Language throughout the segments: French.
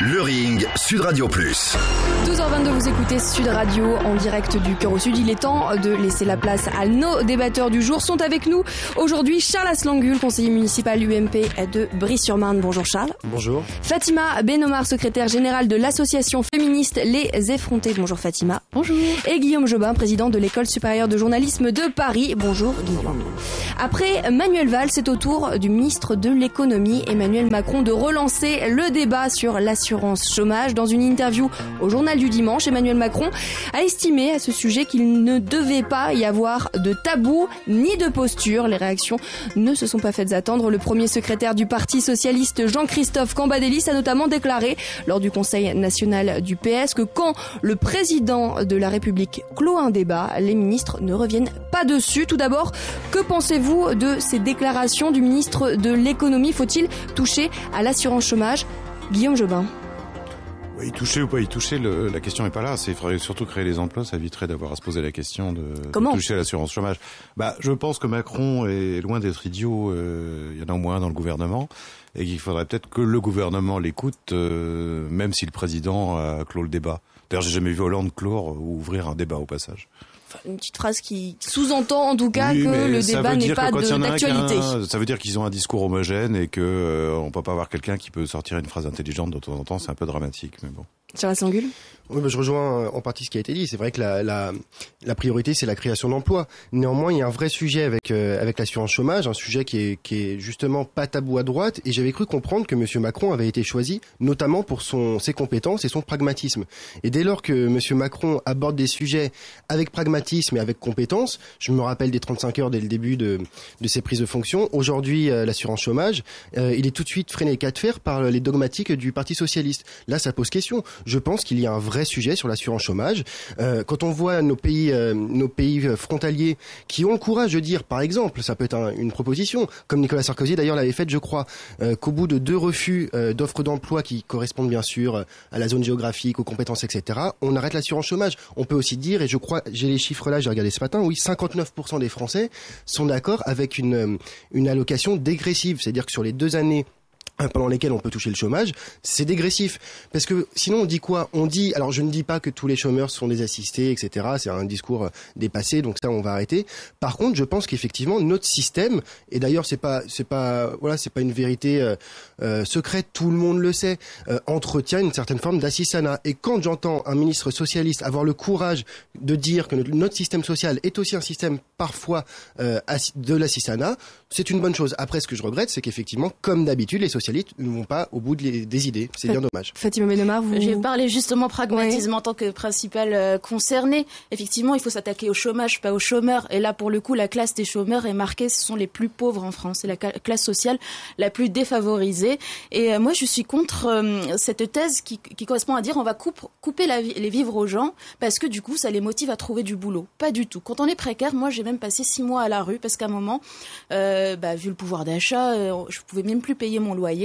Le Ring, Sud Radio Plus. 12h22, vous écoutez Sud Radio en direct du Cœur au Sud. Il est temps de laisser la place à nos débatteurs du jour. Sont avec nous aujourd'hui Charles Aslanguel, conseiller municipal UMP de Brie-sur-Marne. Bonjour Charles. Bonjour. Fatima Benomar, secrétaire générale de l'association féministe Les Effrontés. Bonjour Fatima. Bonjour. Et Guillaume Jobin, président de l'École supérieure de journalisme de Paris. Bonjour Guillaume. Après Manuel Valls, c'est au tour du ministre de l'économie, Emmanuel Macron, de relancer le débat sur l'assurance chômage. Dans une interview au journal du dimanche, Emmanuel Macron a estimé à ce sujet qu'il ne devait pas y avoir de tabou ni de posture. Les réactions ne se sont pas faites attendre. Le premier secrétaire du Parti socialiste, Jean-Christophe Cambadélis, a notamment déclaré lors du Conseil national du PS que quand le président de la République clôt un débat, les ministres ne reviennent pas dessus. Tout d'abord, que pensez-vous de ces déclarations du ministre de l'économie? Faut-il toucher à l'assurance chômage? Guillaume Jobin. Y toucher ou pas y toucher, la question n'est pas là. Il faudrait surtout créer les emplois. Ça éviterait d'avoir à se poser la question de toucher à l'assurance chômage. Je pense que Macron est loin d'être idiot. Il y en a au moins un dans le gouvernement. Et qu'il faudrait peut-être que le gouvernement l'écoute, même si le président a clos le débat. D'ailleurs, j'ai jamais vu Hollande clore ou ouvrir un débat au passage. Enfin, une petite phrase qui sous-entend en tout cas que le débat n'est pas d'actualité. Ça veut dire qu'ils ont un discours homogène et que on peut pas avoir quelqu'un qui peut sortir une phrase intelligente de temps en temps. C'est un peu dramatique, mais bon. Charles Aslanguel. Oui, je rejoins en partie ce qui a été dit. C'est vrai que la priorité, c'est la création d'emplois. Néanmoins, il y a un vrai sujet avec l'assurance chômage, un sujet qui est justement pas tabou à droite. Et j'avais cru comprendre que Monsieur Macron avait été choisi notamment pour ses compétences et son pragmatisme. Et dès lors que Monsieur Macron aborde des sujets avec pragmatisme et avec compétence, je me rappelle des 35 heures dès le début de ses prises de fonction. Aujourd'hui, l'assurance chômage, il est tout de suite freiné 4 fers par les dogmatiques du Parti socialiste. Là, ça pose question. Je pense qu'il y a un vrai sujet sur l'assurance chômage. Quand on voit nos pays frontaliers qui ont le courage de dire, par exemple, ça peut être une proposition, comme Nicolas Sarkozy d'ailleurs l'avait fait, je crois, qu'au bout de 2 refus d'offres d'emploi qui correspondent bien sûr à la zone géographique, aux compétences, etc., on arrête l'assurance chômage. On peut aussi dire, et je crois, j'ai les chiffres là, j'ai regardé ce matin, oui, 59% des Français sont d'accord avec une allocation dégressive, c'est-à-dire que sur les 2 années pendant lesquels on peut toucher le chômage, c'est dégressif. Parce que sinon on dit quoi? On dit, alors je ne dis pas que tous les chômeurs sont des assistés, etc. C'est un discours dépassé, donc ça on va arrêter. Par contre, je pense qu'effectivement notre système, et d'ailleurs c'est pas une vérité secrète, tout le monde le sait, entretient une certaine forme d'assistanat. Et quand j'entends un ministre socialiste avoir le courage de dire que notre système social est aussi un système parfois de l'assistanat, c'est une bonne chose. Après, ce que je regrette, c'est qu'effectivement, comme d'habitude, les socialistes ne vont pas au bout des idées. C'est bien dommage. Fatima Benomar, vous... J'ai parlé justement pragmatisme en tant que principal concerné. Effectivement, il faut s'attaquer au chômage, pas aux chômeurs. Et là, pour le coup, la classe des chômeurs est marquée. Ce sont les plus pauvres en France. C'est la classe sociale la plus défavorisée. Et moi, je suis contre cette thèse qui correspond à dire on va couper les vivres aux gens parce que du coup, ça les motive à trouver du boulot. Pas du tout. Quand on est précaire, moi, j'ai même passé 6 mois à la rue parce qu'à un moment, vu le pouvoir d'achat, je pouvais même plus payer mon loyer.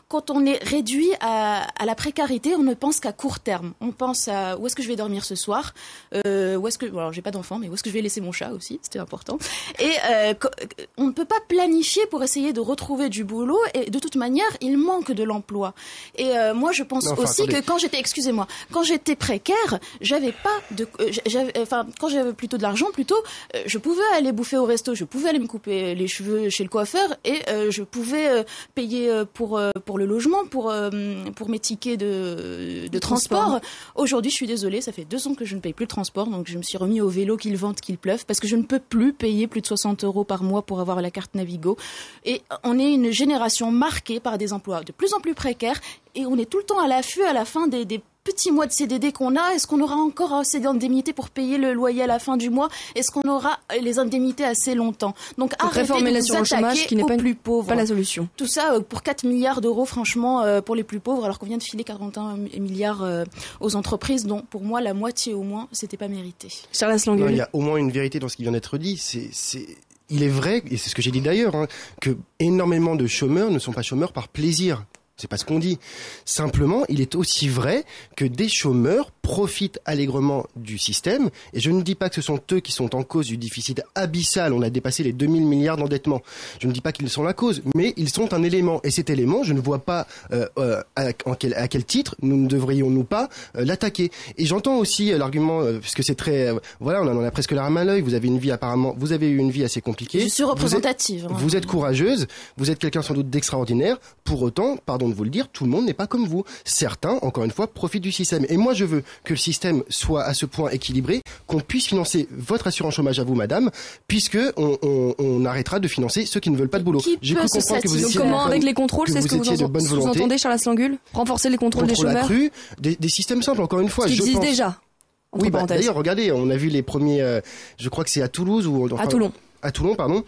Quand on est réduit à la précarité, on ne pense qu'à court terme. On pense à où est-ce que je vais dormir ce soir, alors j'ai pas d'enfant, mais où est-ce que je vais laisser mon chat aussi, c'était important. Et on ne peut pas planifier pour essayer de retrouver du boulot. Et de toute manière, il manque de l'emploi. Et moi, je pense que quand j'étais précaire, quand j'avais plutôt de l'argent, je pouvais aller bouffer au resto, je pouvais aller me couper les cheveux chez le coiffeur et je pouvais payer pour le logement, pour mes tickets de transport. Aujourd'hui, je suis désolée, ça fait 2 ans que je ne paye plus le transport, donc je me suis remis au vélo qu'il vente, qu'il pleuve, parce que je ne peux plus payer plus de 60 € par mois pour avoir la carte Navigo. Et on est une génération marquée par des emplois de plus en plus précaires, et on est tout le temps à l'affût à la fin des petits mois de CDD qu'on a. Est-ce qu'on aura encore assez d'indemnités pour payer le loyer à la fin du mois? Est-ce qu'on aura les indemnités assez longtemps? Donc arrêtez de vous attaquer aux plus pauvres. Pas la solution. Tout ça pour 4 milliards d'euros, franchement, pour les plus pauvres, alors qu'on vient de filer 41 milliards aux entreprises, dont pour moi la moitié au moins, c'était pas mérité. Charles Aslanguel. Il y a au moins une vérité dans ce qui vient d'être dit. Il est vrai, et c'est ce que j'ai dit d'ailleurs, que énormément de chômeurs ne sont pas chômeurs par plaisir. C'est pas ce qu'on dit. Simplement, il est aussi vrai que des chômeurs profitent allègrement du système. Et je ne dis pas que ce sont eux qui sont en cause du déficit abyssal. On a dépassé les 2000 milliards d'endettement. Je ne dis pas qu'ils sont la cause, mais ils sont un élément. Et cet élément, je ne vois pas à quel titre nous ne devrions-nous pas l'attaquer. Et j'entends aussi l'argument, puisque c'est très... voilà, on en a presque la rame à l'œil. Vous avez eu une vie assez compliquée. Je suis représentative. Vous êtes courageuse, vous êtes quelqu'un sans doute d'extraordinaire. Pour autant, pardon de vous le dire, tout le monde n'est pas comme vous. Certains, encore une fois, profitent du système. Et moi, je veux que le système soit à ce point équilibré qu'on puisse financer votre assurance chômage à vous, madame, puisque on arrêtera de financer ceux qui ne veulent pas de boulot. J'ai pu comprendre que vous étiez... Comment avec les contrôles, c'est ce que vous entendez, Charles Asselin-Guhl ? Renforcer les contrôles des chômeurs ? Des systèmes simples, encore une fois. Ce qui existe déjà. Oui, d'ailleurs, regardez, on a vu les premiers, je crois que c'est à Toulouse ou... À Toulon. À Toulon, pardon.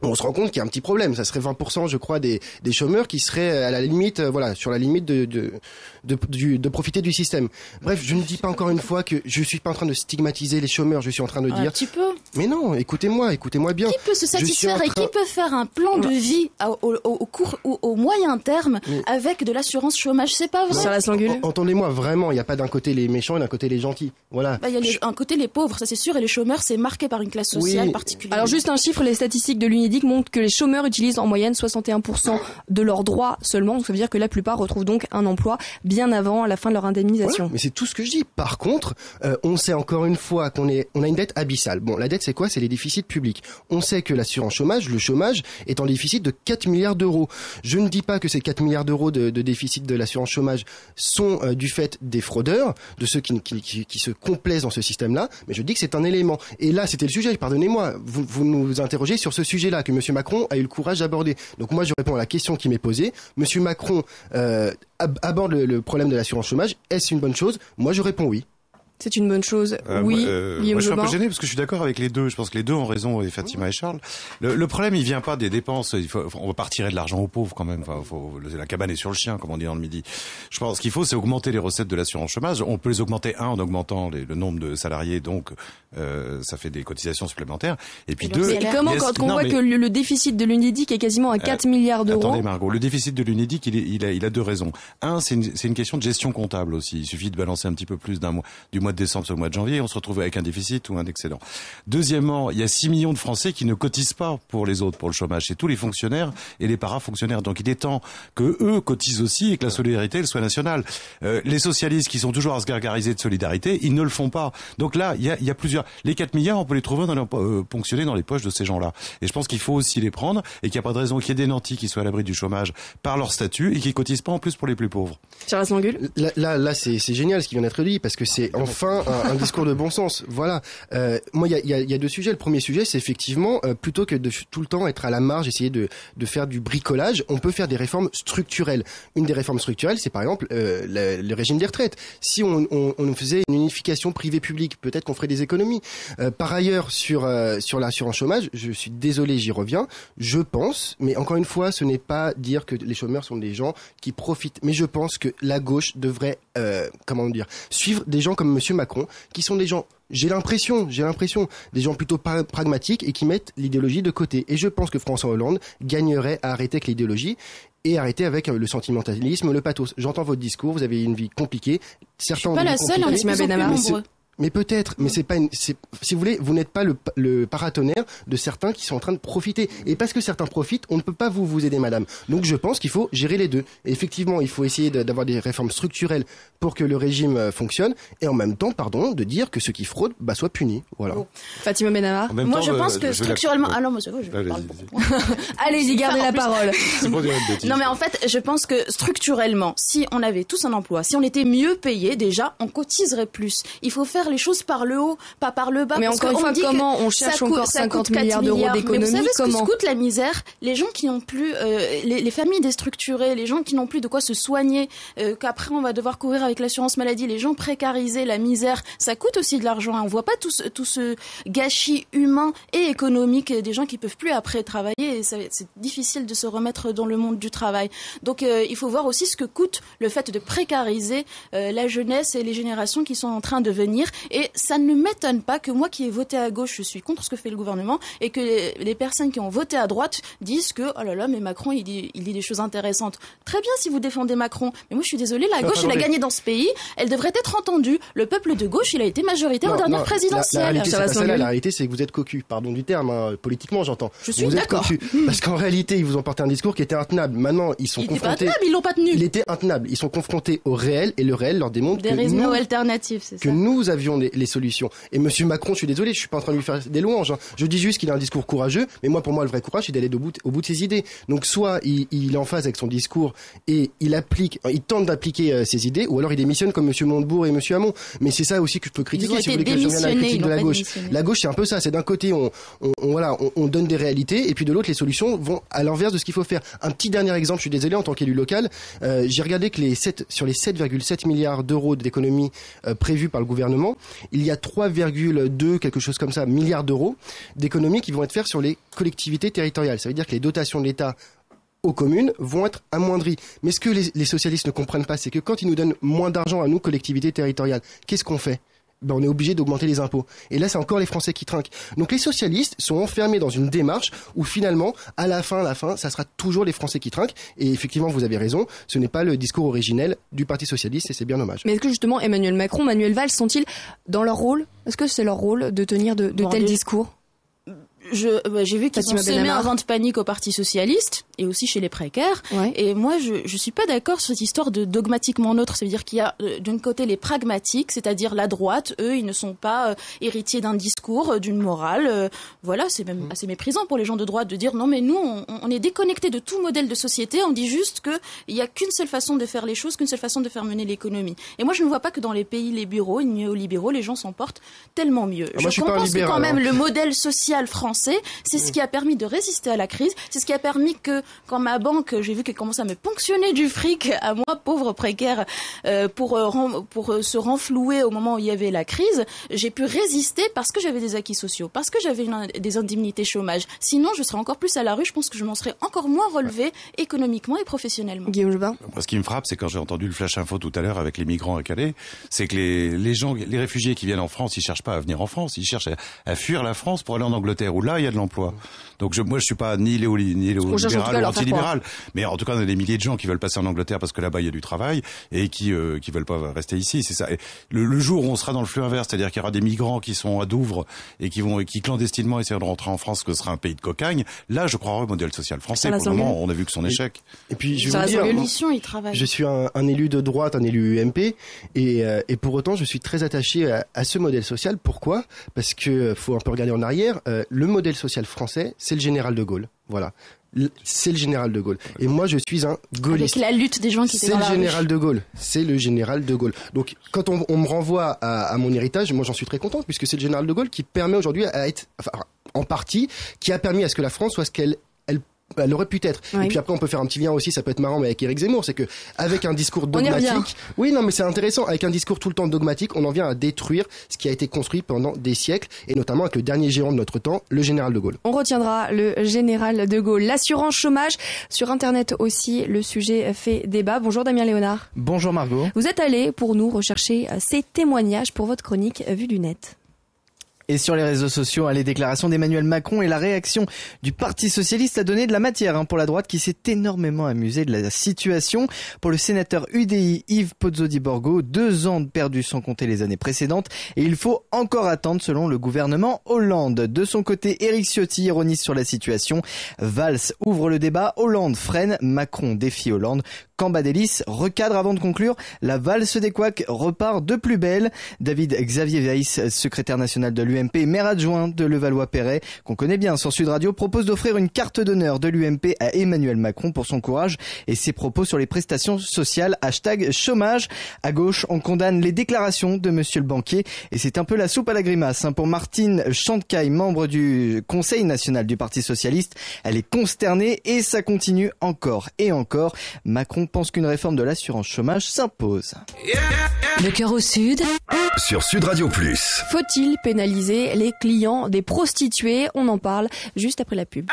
On se rend compte qu'il y a un petit problème. Ça serait 20%, je crois, des chômeurs qui seraient à la limite, sur la limite de profiter du système. Bref, je ne dis pas encore une fois que je suis pas en train de stigmatiser les chômeurs. Je suis en train de dire. Un petit peu. Mais non, écoutez-moi bien. Qui peut se satisfaire et qui peut faire un plan de vie au court ou au moyen terme avec de l'assurance chômage? C'est pas vrai. Entendez-moi vraiment. Il n'y a pas d'un côté les méchants et d'un côté les gentils. Voilà. Il y a un côté les pauvres, ça c'est sûr, et les chômeurs, c'est marqué par une classe sociale particulière. Alors juste un chiffre, les statistiques de l'UNEDIC montrent que les chômeurs utilisent en moyenne 61% de leurs droits seulement. Donc ça veut dire que la plupart retrouvent donc un emploi bien avant la fin de leur indemnisation. Voilà, mais c'est tout ce que je dis. Par contre, on sait encore une fois qu'on a une dette abyssale. Bon, la dette c'est quoi? C'est les déficits publics. On sait que l'assurance chômage, le chômage, est en déficit de 4 milliards d'euros. Je ne dis pas que ces 4 milliards d'euros de déficit de l'assurance chômage sont du fait des fraudeurs, de ceux qui se complaisent dans ce système-là, mais je dis que c'est un élément. Et là, c'était le sujet, pardonnez-moi, vous nous interrogez sur ce sujet-là que M. Macron a eu le courage d'aborder. Donc moi, je réponds à la question qui m'est posée. M. Macron aborde le problème de l'assurance chômage. Est-ce une bonne chose? Moi, je réponds oui. C'est une bonne chose. Oui. Moi, je suis un peu gêné parce que je suis d'accord avec les deux. Je pense que les deux ont raison, et Fatima et Charles. Le problème, il vient pas des dépenses. On va pas retirer de l'argent aux pauvres quand même. Enfin, la cabane est sur le chien, comme on dit dans le Midi. Je pense qu'il faut, c'est augmenter les recettes de l'assurance chômage. On peut les augmenter en augmentant le nombre de salariés, donc ça fait des cotisations supplémentaires. Et puis deux. Et comment quand on voit que le déficit de l'UNEDIC est quasiment à 4 milliards d'euros? Attendez, Margot, le déficit de l'UNEDIC, il a deux raisons. Un, c'est une question de gestion comptable aussi. Il suffit de balancer un petit peu plus du mois de décembre au mois de janvier, on se retrouve avec un déficit ou un excédent. Deuxièmement, il y a 6 millions de Français qui ne cotisent pas pour les autres, pour le chômage. C'est tous les fonctionnaires et les parafonctionnaires. Donc il est temps que eux cotisent aussi et que la solidarité elle soit nationale. Les socialistes qui sont toujours à se gargariser de solidarité, ils ne le font pas. Donc là, il y a plusieurs. Les 4 milliards, on peut les trouver ponctionnés dans les poches de ces gens-là. Et je pense qu'il faut aussi les prendre et qu'il n'y a pas de raison qu'il y ait des nantis qui soient à l'abri du chômage par leur statut et qui cotisent pas en plus pour les plus pauvres. Charles Asselin-Guhl. Là, c'est génial ce qui vient d'être dit parce que c'est enfin un discours de bon sens. Voilà. Moi, il y a deux sujets. Le premier sujet, c'est effectivement plutôt que de tout le temps être à la marge, essayer de faire du bricolage, on peut faire des réformes structurelles. Une des réformes structurelles, c'est par exemple le régime des retraites. Si on faisait une unification privée-publique, peut-être qu'on ferait des économies. Par ailleurs, sur l'assurance chômage, je suis désolé, j'y reviens. Je pense, mais encore une fois, ce n'est pas dire que les chômeurs sont des gens qui profitent, mais je pense que la gauche devrait, suivre des gens comme Monsieur Macron, qui sont des gens, j'ai l'impression, des gens plutôt pragmatiques et qui mettent l'idéologie de côté. Et je pense que François Hollande gagnerait à arrêter avec l'idéologie et arrêter avec le sentimentalisme, le pathos. J'entends votre discours, vous avez une vie compliquée. Certains je suis pas la seule, Fatima Benamar. Mais peut-être, mais c'est pas si vous voulez, vous n'êtes pas le paratonnerre de certains qui sont en train de profiter. Et parce que certains profitent, on ne peut pas vous aider, madame. Donc je pense qu'il faut gérer les deux. Et effectivement, il faut essayer d'avoir des réformes structurelles pour que le régime fonctionne. Et en même temps, de dire que ceux qui fraudent, soient punis. Voilà. Bon. Fatima Benamar. Moi, je pense que structurellement, moi, c'est vrai, je parle beaucoup. Allez-y, gardez la parole. Non, mais en fait, je pense que structurellement, si on avait tous un emploi, si on était mieux payé, déjà, on cotiserait plus. Il faut faire les choses par le haut, pas par le bas. Mais encore une fois, comment on cherche encore 50 milliards d'euros d'économie? Mais vous savez ce que coûte la misère? Les gens qui n'ont plus, les familles déstructurées, les gens qui n'ont plus de quoi se soigner, qu'après on va devoir couvrir avec l'assurance maladie, les gens précarisés, la misère, ça coûte aussi de l'argent. On voit pas tout ce gâchis humain et économique des gens qui peuvent plus après travailler. Et c'est difficile de se remettre dans le monde du travail. Donc il faut voir aussi ce que coûte le fait de précariser la jeunesse et les générations qui sont en train de venir. Et ça ne m'étonne pas que moi qui ai voté à gauche, je suis contre ce que fait le gouvernement, et que les personnes qui ont voté à droite disent que oh là là, mais Macron il dit des choses intéressantes. Très bien si vous défendez Macron, mais moi je suis désolée, la gauche elle a gagné dans ce pays, elle devrait être entendue. Le peuple de gauche il a été majoritaire aux dernières présidentielles. La réalité, c'est pas ça, la réalité c'est que vous êtes cocu, pardon du terme, politiquement j'entends. Je suis vous d'accord. Êtes cocu, parce qu'en réalité ils vous ont porté un discours qui était intenable. Maintenant ils sont confrontés. Pas tenable, ils l'ont pas tenu. Il était intenable. Ils sont confrontés au réel et le réel leur démontre que nous avions les solutions. Et Monsieur Macron, je suis désolé, je suis pas en train de lui faire des louanges. Je dis juste qu'il a un discours courageux, mais moi pour moi le vrai courage c'est d'aller au bout de ses idées. Donc soit il est en phase avec son discours et il tente d'appliquer ses idées, ou alors il démissionne comme Monsieur Montebourg et Monsieur Hamon. Mais c'est ça aussi que je peux critiquer. Si vous voulez que je revienne à la critique de la gauche. La gauche c'est un peu ça. C'est d'un côté on donne des réalités et puis de l'autre les solutions vont à l'inverse de ce qu'il faut faire. Un petit dernier exemple, je suis désolé en tant qu'élu local, j'ai regardé que sur les 7,7 milliards d'euros d'économies prévues par le gouvernement, il y a 3,2 quelque chose comme ça milliards d'euros d'économies qui vont être faites sur les collectivités territoriales. Ça veut dire que les dotations de l'État aux communes vont être amoindries. Mais ce que les socialistes ne comprennent pas, c'est que quand ils nous donnent moins d'argent à nous, collectivités territoriales, qu'est-ce qu'on fait ? On est obligé d'augmenter les impôts. Et là, c'est encore les Français qui trinquent. Donc les socialistes sont enfermés dans une démarche où finalement, à la fin, ça sera toujours les Français qui trinquent. Et effectivement, vous avez raison, ce n'est pas le discours originel du Parti socialiste et c'est bien dommage. Mais est-ce que justement Emmanuel Macron, Manuel Valls sont-ils dans leur rôle ? Est-ce que c'est leur rôle de tenir de tels discours ? J'ai vu qu'ils ont semé un vent de panique au Parti socialiste et aussi chez les précaires. Ouais. Et moi, je suis pas d'accord sur cette histoire de dogmatiquement neutre. Ça veut dire qu'il y a d'un côté les pragmatiques, c'est-à-dire la droite. Eux, ils ne sont pas héritiers d'un discours, d'une morale. Voilà, c'est même assez méprisant pour les gens de droite de dire non, mais nous, on est déconnectés de tout modèle de société. On dit juste que il y a qu'une seule façon de faire les choses, qu'une seule façon de faire mener l'économie. Et moi, je ne vois pas que dans les pays libéraux, néolibéraux, les gens s'en portent tellement mieux. Je pense que quand même le modèle social français, c'est ce qui a permis de résister à la crise, c'est ce qui a permis que quand ma banque, j'ai vu qu'elle commençait à me ponctionner du fric à moi, pauvre précaire, pour se renflouer au moment où il y avait la crise, j'ai pu résister parce que j'avais des acquis sociaux, parce que j'avais des indemnités chômage. Sinon, je serais encore plus à la rue, je pense que je m'en serais encore moins relevé économiquement et professionnellement. Guillaume Jobin. Ce qui me frappe, c'est quand j'ai entendu le flash info tout à l'heure avec les migrants à Calais, c'est que les réfugiés qui viennent en France, ils cherchent pas à venir en France, ils cherchent à fuir la France pour aller en Angleterre, où là, il y a de l'emploi. Donc moi, je suis pas ni libéral ou anti-libéral, mais en tout cas, on a des milliers de gens qui veulent passer en Angleterre parce que là-bas, il y a du travail et qui veulent pas rester ici. C'est ça. Et le jour où on sera dans le flux inverse, c'est-à-dire qu'il y aura des migrants qui sont à Douvres et qui clandestinement essaient de rentrer en France, que ce sera un pays de cocagne, là, je croirais au modèle social français. Pour le moment, on a vu que son échec. Et puis, je vais vous dire, je suis un élu de droite, un élu UMP, et pour autant, je suis très attaché à ce modèle social. Pourquoi ? Parce que faut un peu regarder en arrière. Le modèle social français, c'est le général de Gaulle. Voilà. C'est le général de Gaulle. Et moi, je suis un gaulliste. Avec la lutte des gens qui étaient dans la rue. C'est le général de Gaulle. C'est le général de Gaulle. Donc, quand on me renvoie à mon héritage, moi, j'en suis très content, puisque c'est le général de Gaulle qui permet aujourd'hui à être, en partie, qui a permis à ce que la France soit ce qu'elle aurait pu être. Oui. Et puis après, on peut faire un petit lien aussi, ça peut être marrant, mais avec Éric Zemmour, c'est que avec un discours dogmatique, oui, non, mais c'est intéressant, avec un discours tout le temps dogmatique, on en vient à détruire ce qui a été construit pendant des siècles, et notamment avec le dernier géant de notre temps, le général de Gaulle. On retiendra le général de Gaulle. L'assurance chômage, sur Internet aussi, le sujet fait débat. Bonjour Damien Léonard. Bonjour Margot. Vous êtes allé pour nous rechercher ces témoignages pour votre chronique Vue du Net. Et sur les réseaux sociaux, les déclarations d'Emmanuel Macron et la réaction du Parti socialiste a donné de la matière pour la droite qui s'est énormément amusée de la situation. Pour le sénateur UDI Yves Pozzo-di-Borgo, 2 ans de perdus sans compter les années précédentes et il faut encore attendre selon le gouvernement Hollande. De son côté, Éric Ciotti ironise sur la situation. Valls ouvre le débat, Hollande freine, Macron défie Hollande. Cambadélis recadre avant de conclure, la valse des couacs repart de plus belle. David Xavier Weiss, secrétaire national de l'UMP et maire adjoint de Levallois-Perret, qu'on connaît bien sur Sud Radio, propose d'offrir une carte d'honneur de l'UMP à Emmanuel Macron pour son courage et ses propos sur les prestations sociales. #chômage. À gauche, on condamne les déclarations de monsieur le banquier et c'est un peu la soupe à la grimace pour Martine Chantecaille, membre du Conseil national du Parti socialiste. Elle est consternée et ça continue encore et encore. Macron pense qu'une réforme de l'assurance chômage s'impose. Le cœur au sud. Sur Sud Radio Plus. Faut-il pénaliser les clients des prostituées ? On en parle juste après la pub.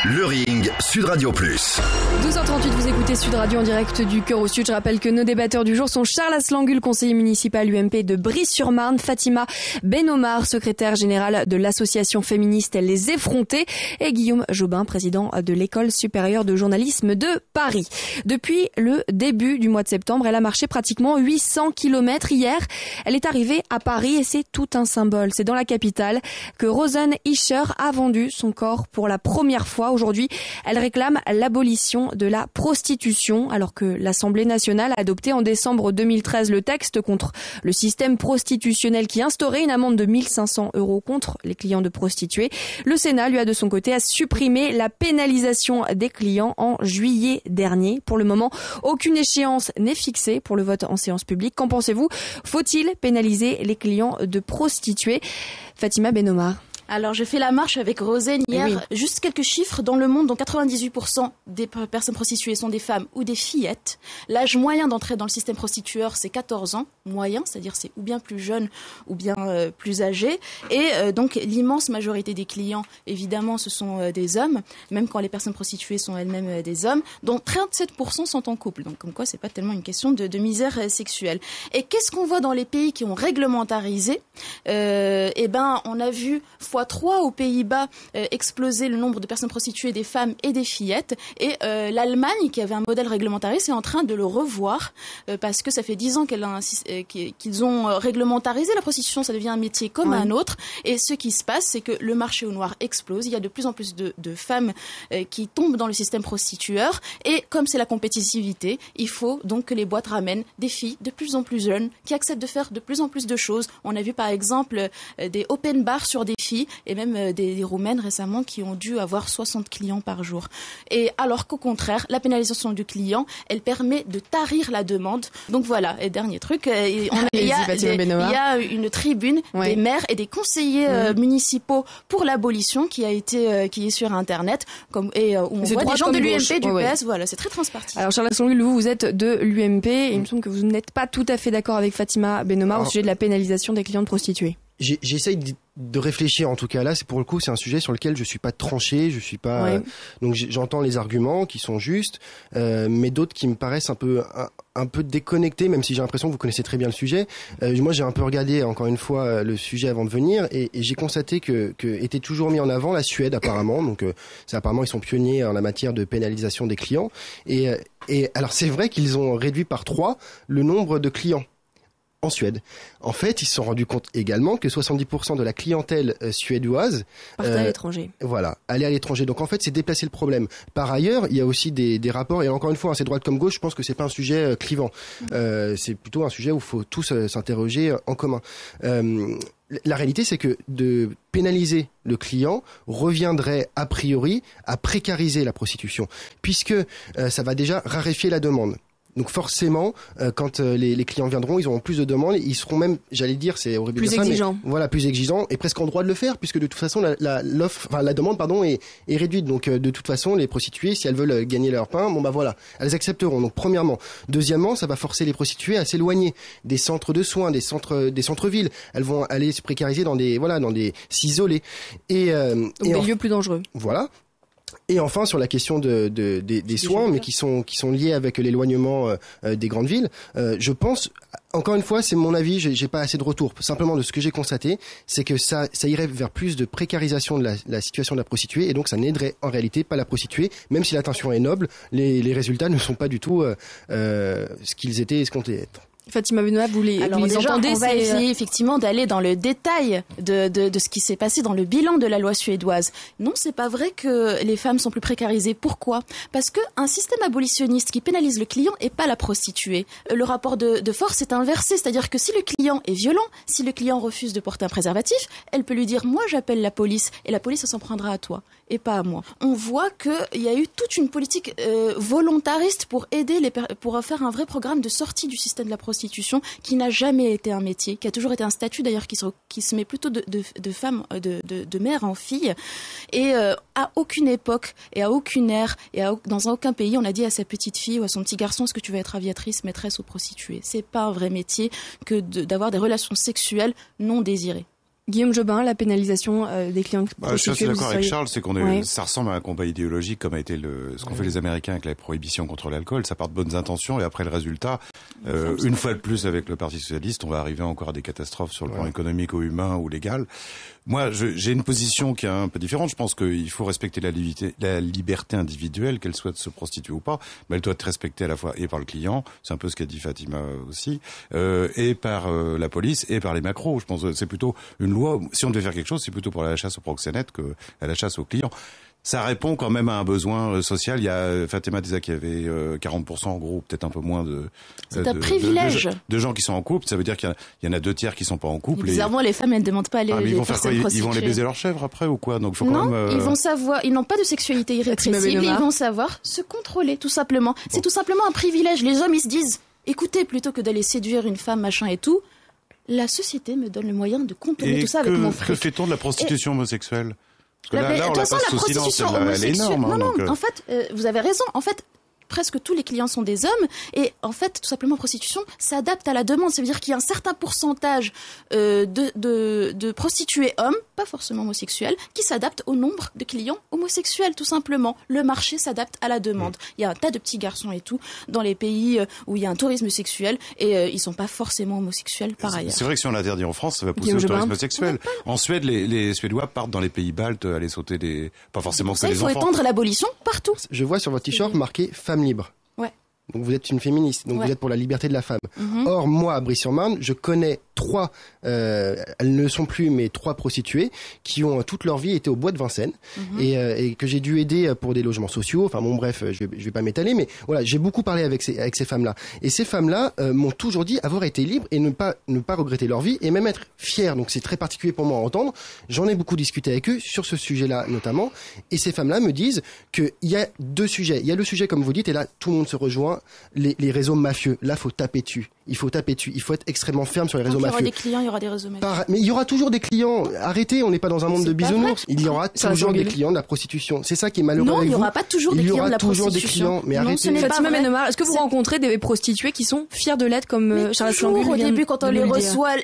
Le Ring, Sud Radio Plus. 12h38, vous écoutez Sud Radio en direct du Cœur au Sud. Je rappelle que nos débatteurs du jour sont Charles Aslanguel, conseiller municipal UMP de Brie-sur-Marne, Fatima Benomar, secrétaire générale de l'association féministe Les Effrontés, et Guillaume Jobin, président de l'École supérieure de journalisme de Paris. Depuis le début du mois de septembre, elle a marché pratiquement 800 km. Hier, elle est arrivée à Paris et c'est tout un symbole. C'est dans la capitale que Rosanne Ischer a vendu son corps pour la première fois. Aujourd'hui, elle réclame l'abolition de la prostitution, alors que l'Assemblée nationale a adopté en décembre 2013 le texte contre le système prostitutionnel qui instaurait une amende de 1 500 € contre les clients de prostituées. Le Sénat, lui, a de son côté supprimé la pénalisation des clients en juillet dernier. Pour le moment, aucune échéance n'est fixée pour le vote en séance publique. Qu'en pensez-vous ? Faut-il pénaliser les clients de prostituées ? Fatima Benomar. Alors, j'ai fait la marche avec Rosanne hier. Oui. Juste quelques chiffres. Dans le monde, dont 98% des personnes prostituées sont des femmes ou des fillettes. L'âge moyen d'entrer dans le système prostitueur, c'est 14 ans. Moyen, c'est-à-dire c'est ou bien plus jeune ou bien plus âgé. Et donc, l'immense majorité des clients, évidemment, ce sont des hommes, même quand les personnes prostituées sont elles-mêmes des hommes, dont 37% sont en couple. Donc, comme quoi, c'est pas tellement une question de misère sexuelle. Et qu'est-ce qu'on voit dans les pays qui ont réglementarisé ? On a vu x3 aux Pays-Bas exploser le nombre de personnes prostituées, des femmes et des fillettes. Et l'Allemagne, qui avait un modèle réglementarisé, est en train de le revoir parce que ça fait 10 ans qu'ils ont réglementarisé la prostitution. Ça devient un métier comme un autre. Et ce qui se passe, c'est que le marché au noir explose. Il y a de plus en plus de femmes qui tombent dans le système prostitueur. Et comme c'est la compétitivité, il faut donc que les boîtes ramènent des filles de plus en plus jeunes qui acceptent de faire de plus en plus de choses. On a vu par exemple des open bars sur des filles et même des Roumaines récemment qui ont dû avoir 60 clients par jour. Et alors qu'au contraire, la pénalisation du client, elle permet de tarir la demande. Donc voilà, et dernier truc, il y a une tribune des maires et des conseillers municipaux pour l'abolition qui est sur Internet, où on voit des gens de l'UMP, du PS, voilà, c'est très transpartisan. Alors Charles Aslanguel, vous êtes de l'UMP, il me semble que vous n'êtes pas tout à fait d'accord avec Fatima Benomar au sujet de la pénalisation des clients de prostituées. J'essaye de réfléchir, en tout cas là, pour le coup c'est un sujet sur lequel je suis pas tranché, je suis pas donc j'entends les arguments qui sont justes, mais d'autres qui me paraissent un peu déconnectés, même si j'ai l'impression que vous connaissez très bien le sujet. Moi j'ai un peu regardé encore une fois le sujet avant de venir et j'ai constaté que était toujours mis en avant la Suède apparemment, donc apparemment ils sont pionniers en la matière de pénalisation des clients et alors c'est vrai qu'ils ont réduit par 3 le nombre de clients en Suède. En fait, ils se sont rendus compte également que 70% de la clientèle suédoise partait à l'étranger. Voilà, allait à l'étranger. Donc en fait, c'est déplacer le problème. Par ailleurs, il y a aussi des rapports, et encore une fois, c'est droite comme gauche, je pense que c'est pas un sujet clivant. C'est plutôt un sujet où il faut tous s'interroger en commun. La réalité, c'est que de pénaliser le client reviendrait a priori à précariser la prostitution, puisque ça va déjà raréfier la demande. Donc forcément, quand les clients viendront, ils auront plus de demandes, ils seront même, j'allais dire, c'est horrible de dire ça, mais voilà, plus exigeants et presque en droit de le faire, puisque de toute façon la demande est réduite. Donc de toute façon, les prostituées, si elles veulent gagner leur pain, voilà, elles accepteront. Donc premièrement, deuxièmement, ça va forcer les prostituées à s'éloigner des centres de soins, des centres-villes. Elles vont aller se précariser s'isoler et des lieux plus dangereux. Voilà. Et enfin, sur la question des soins, mais qui sont liés avec l'éloignement des grandes villes, je pense, encore une fois, c'est mon avis, j'ai pas assez de retour. Simplement de ce que j'ai constaté, c'est que ça irait vers plus de précarisation de la situation de la prostituée, et donc ça n'aiderait en réalité pas la prostituée, même si l'intention est noble, les résultats ne sont pas du tout ce qu'ils étaient escomptés être. Fatima Benomar, vous les entendez, on va essayer effectivement d'aller dans le détail de ce qui s'est passé dans le bilan de la loi suédoise. Non, c'est pas vrai que les femmes sont plus précarisées. Pourquoi ? Parce que un système abolitionniste qui pénalise le client et pas la prostituée. Le rapport de force est inversé, c'est-à-dire que si le client est violent, si le client refuse de porter un préservatif, elle peut lui dire « moi j'appelle la police » et la police s'en prendra à toi et pas à moi. On voit qu'il y a eu toute une politique volontariste pour aider pour faire un vrai programme de sortie du système de la prostitution qui n'a jamais été un métier, qui a toujours été un statut d'ailleurs qui se met plutôt de femme, de mère en fille. Et à aucune époque et à aucune ère et dans aucun pays on a dit à sa petite fille ou à son petit garçon est-ce que tu veux être aviatrice, maîtresse ou prostituée. C'est pas un vrai métier que d'avoir des relations sexuelles non désirées. Guillaume Jobin, la pénalisation des clients prostituées. Je suis assez d'accord avec Charles, c'est ça ressemble à un combat idéologique comme a été ce qu'ont fait les Américains avec la prohibition contre l'alcool. Ça part de bonnes intentions et après le résultat, une fois de plus avec le Parti socialiste, on va arriver encore à des catastrophes sur le plan économique ou humain ou légal. Moi, j'ai une position qui est un peu différente. Je pense qu'il faut respecter la liberté individuelle, qu'elle soit de se prostituer ou pas, mais elle doit être respectée à la fois et par le client, c'est un peu ce qu'a dit Fatima aussi, et par la police et par les macros. Je pense que c'est plutôt une loi. Si on devait faire quelque chose, c'est plutôt pour la chasse aux proxénètes que à la chasse aux clients. Ça répond quand même à un besoin social. Il y a Fatima disait qu'il y avait 40% en gros, peut-être un peu moins c'est un privilège de gens qui sont en couple. Ça veut dire qu'il y en a 2/3 qui sont pas en couple. Bizarrement, les femmes elles ne demandent pas à les ils vont faire quoi ? Ils vont les baiser leurs chèvres après ou quoi ? Donc faut non, quand même. Ils vont savoir. Ils n'ont pas de sexualité irrépressible. Ils vont savoir se contrôler tout simplement. Bon. C'est tout simplement un privilège. Les hommes ils se disent, écoutez, plutôt que d'aller séduire une femme machin et tout, la société me donne le moyen de contourner tout ça avec mon fric. Que fait-on de la prostitution homosexuelle ? Parce que là, on la passe sous silence, elle est énorme. Non, en fait, vous avez raison. En fait, presque tous les clients sont des hommes. Et en fait, tout simplement, prostitution s'adapte à la demande. Ça veut dire qu'il y a un certain pourcentage de prostituées hommes, pas forcément homosexuels, qui s'adaptent au nombre de clients homosexuels, tout simplement. Le marché s'adapte à la demande. Il y a un tas de petits garçons et tout dans les pays où il y a un tourisme sexuel et ils sont pas forcément homosexuels par ailleurs. C'est vrai que si on l'interdit en France, ça va pousser au tourisme sexuel. En Suède, les Suédois partent dans les pays baltes aller sauter pas forcément que les enfants. Il faut étendre l'abolition partout. Je vois sur votre t-shirt marqué femme libre. Ouais. Donc vous êtes une féministe, donc vous êtes pour la liberté de la femme. Or, moi, à Brie-sur-Marne, je connais 3, elles ne sont plus, mais 3 prostituées qui ont toute leur vie été au bois de Vincennes et que j'ai dû aider pour des logements sociaux. Enfin bon, bref, je vais pas m'étaler, mais voilà, j'ai beaucoup parlé avec ces femmes-là. Et ces femmes-là m'ont toujours dit avoir été libres et ne pas regretter leur vie et même être fières. Donc c'est très particulier pour moi à entendre. J'en ai beaucoup discuté avec eux sur ce sujet-là notamment. Et ces femmes-là me disent qu'il y a 2 sujets. Il y a le sujet, comme vous dites, et là tout le monde se rejoint, les réseaux mafieux. Là, faut taper dessus. Il faut taper dessus. Il faut être extrêmement ferme sur les réseaux mafieux. Il y aura des clients, il y aura des réseaux mafieux. Mais il y aura toujours des clients. Arrêtez, on n'est pas dans un monde de bisounours. Il y aura toujours des clients de la prostitution. C'est ça qui est malheureux. Non, il n'y aura pas toujours des clients de la prostitution. Il y aura toujours des clients, mais arrêtez. Fatima Bennemar, est-ce que vous rencontrez des prostituées qui sont fières de l'être comme Charles Slangul au début, quand on les reçoit,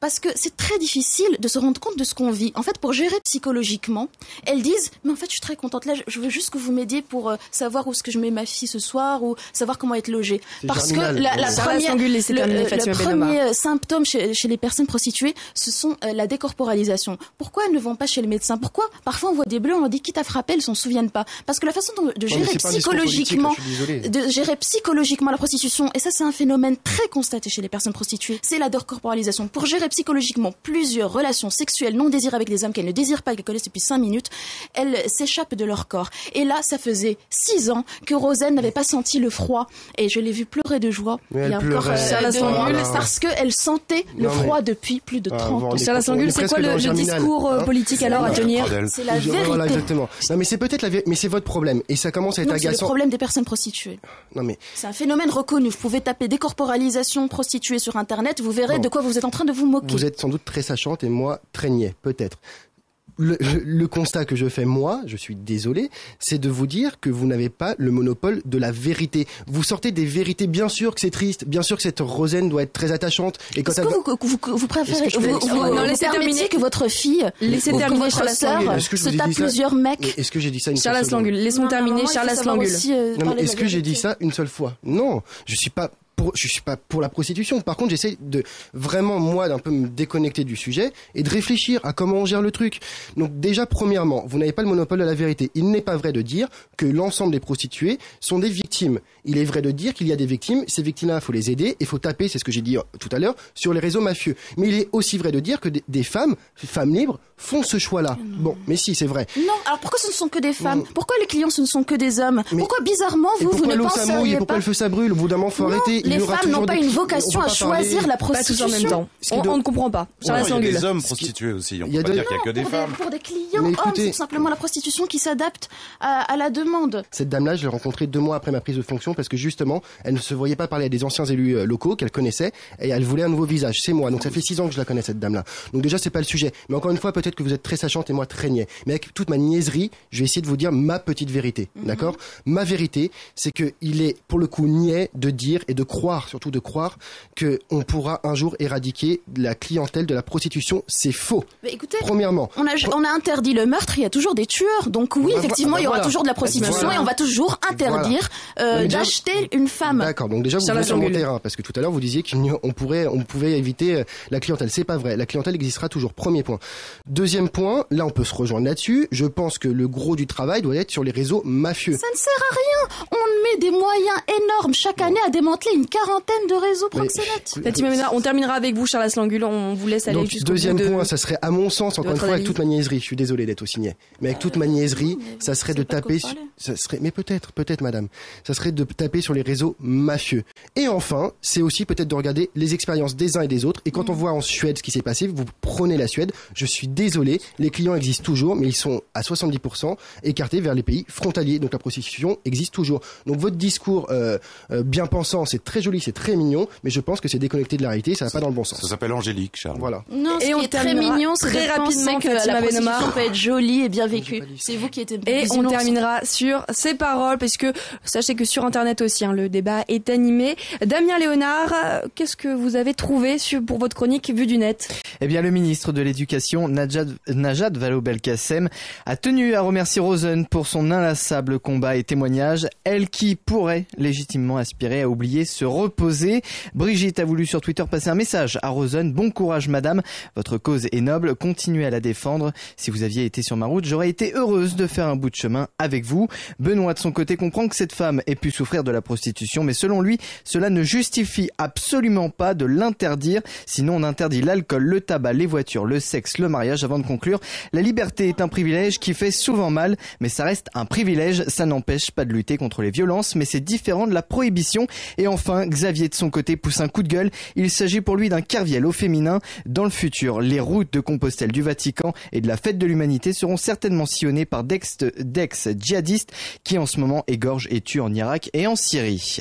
parce que c'est très difficile de se rendre compte de ce qu'on vit. En fait, pour gérer psychologiquement, elles disent « Mais en fait, je suis très contente. Là, je veux juste que vous m'aidiez pour savoir où est-ce que je mets ma fille ce soir ou savoir comment être logée. » Parce que le premier symptôme chez les personnes prostituées, ce sont la décorporalisation. Pourquoi elles ne vont pas chez le médecin ? Pourquoi parfois on voit des bleus, on dit « Qui t'a frappé ?» Elles s'en souviennent pas. Parce que la façon de gérer psychologiquement la prostitution, et ça c'est un phénomène très constaté chez les personnes prostituées, c'est la décorporalisation. Pour gérer psychologiquement plusieurs relations sexuelles non désirées avec des hommes qu'elles ne désirent pas, qu'elles connaissent depuis 5 minutes, elles s'échappent de leur corps. Et là, ça faisait 6 ans que Rosen n'avait pas senti le froid. Et je l'ai vu pleurer de joie. Mais il y a encore parce qu'elle sentait le froid depuis plus de 30 ans. Charles Slangul, c'est quoi le discours politique alors à tenir ? C'est la vérité. Voilà, exactement. Non, mais c'est peut-être la vérité, mais c'est votre problème. Et ça commence à être agaçant. C'est le problème des personnes prostituées. Non, mais c'est un phénomène reconnu. Vous pouvez taper décorporalisation prostituée sur Internet, vous verrez de quoi vous êtes en train de vous moquer. Vous êtes sans doute très sachante et moi très niais, peut-être. Le constat que je fais, moi, je suis désolé, c'est de vous dire que vous n'avez pas le monopole de la vérité. Vous sortez des vérités, bien sûr que c'est triste, bien sûr que cette Rosen doit être très attachante. Et quand vous préférez, laissez terminer que votre fille, laissez terminer votre sœur, se tape plusieurs mecs. Est-ce que j'ai dit ça une seule fois ? Charles Slangul, laissons terminer Charles Slangul. Est-ce que j'ai dit ça une seule fois ? Non, je suis pas pour la prostitution. Par contre, j'essaie de vraiment, moi, d'un peu me déconnecter du sujet et de réfléchir à comment on gère le truc. Donc déjà, premièrement, vous n'avez pas le monopole de la vérité. Il n'est pas vrai de dire que l'ensemble des prostituées sont des victimes. Il est vrai de dire qu'il y a des victimes. Ces victimes-là, il faut les aider et il faut taper, c'est ce que j'ai dit tout à l'heure, sur les réseaux mafieux. Mais il est aussi vrai de dire que des femmes libres, font ce choix-là. Bon, mais si, c'est vrai. Non, alors pourquoi ce ne sont que des femmes ? Pourquoi les clients, ce ne sont que des hommes ? Pourquoi, bizarrement, vous ne penseriez pas... Pourquoi le feu ça brûle ? Au bout d'un moment, faut arrêter. Les femmes n'ont pas une vocation à choisir la prostitution. Pas tous en même temps. On ne comprend pas. Il y a des hommes prostitués aussi. On ne peut pas dire qu'il n'y a que des femmes. Pour des clients hommes, c'est tout simplement la prostitution qui s'adapte à la demande. Cette dame-là, je l'ai rencontrée 2 mois après ma prise de fonction parce que justement, elle ne se voyait pas parler à des anciens élus locaux qu'elle connaissait et elle voulait un nouveau visage. C'est moi. Donc ça fait 6 ans que je la connais, cette dame-là. Donc déjà, c'est pas le sujet. Mais encore une fois, peut-être que vous êtes très sachante et moi très niais. Mais avec toute ma niaiserie, je vais essayer de vous dire ma petite vérité. D'accord? Ma vérité, c'est que il est pour le coup niais de dire et de croire, surtout de croire, que on pourra un jour éradiquer la clientèle de la prostitution. C'est faux. Mais écoutez, premièrement, on a interdit le meurtre, il y a toujours des tueurs. Donc oui, effectivement, il y aura toujours de la prostitution et on va toujours interdire d'acheter une femme. D'accord. Donc déjà, vous venez sur mon terrain parce que tout à l'heure vous disiez qu'on pouvait éviter la clientèle. C'est pas vrai. La clientèle existera toujours. Premier point. Deuxième point, là on peut se rejoindre là-dessus. Je pense que le gros du travail doit être sur les réseaux mafieux. Ça ne sert à rien. On met des moyens énormes chaque année à démanteler une quarantaine de réseaux proxénètes. Fatima Mena, on terminera avec vous, Charles Aslanguel. On vous laisse aller jusqu'au bout. Deuxième point, ça serait à mon sens, encore une fois, avec toute ma niaiserie. Je suis désolé d'être aussi niais. Mais avec toute ma niaiserie, ça serait de taper mais peut-être madame. Ça serait de taper sur les réseaux mafieux. Et enfin, c'est aussi peut-être de regarder les expériences des uns et des autres. Et quand on voit en Suède ce qui s'est passé, vous prenez la Suède. Je suis désolé, les clients existent toujours, mais ils sont à 70% écartés vers les pays frontaliers. Donc la prostitution existe toujours. Donc votre discours bien pensant, c'est très joli, c'est très mignon, mais je pense que c'est déconnecté de la réalité, ça va pas dans le bon sens. Ça s'appelle Angélique, Charles. Voilà. Non, ce qui est très mignon, c'est très rapidement que la prostitution peut être jolie et bien vécue. C'est vous qui êtes Et on terminera sur ces paroles, parce que sachez que sur Internet aussi, le débat est animé. Damien Léonard, qu'est-ce que vous avez trouvé pour votre chronique Vue du Net? Eh bien, le ministre de l'Éducation, Najat Vallaud-Belkacem, a tenu à remercier Rosen pour son inlassable combat et témoignage, elle qui pourrait légitimement aspirer à oublier se reposer. Brigitte a voulu sur Twitter passer un message à Rosen. Bon courage madame, votre cause est noble, continuez à la défendre. Si vous aviez été sur ma route, j'aurais été heureuse de faire un bout de chemin avec vous. Benoît de son côté comprend que cette femme ait pu souffrir de la prostitution, mais selon lui, cela ne justifie absolument pas de l'interdire. Sinon on interdit l'alcool, le tabac, les voitures, le sexe, le mariage. Avant de conclure, la liberté est un privilège qui fait souvent mal, mais ça reste un privilège. Ça n'empêche pas de lutter contre les violences, mais c'est différent de la prohibition. Et enfin, Xavier de son côté pousse un coup de gueule. Il s'agit pour lui d'un Kerviel au féminin. Dans le futur, les routes de Compostelle du Vatican et de la Fête de l'Humanité seront certainement sillonnées par d'ex-djihadistes qui en ce moment égorgent et tuent en Irak et en Syrie.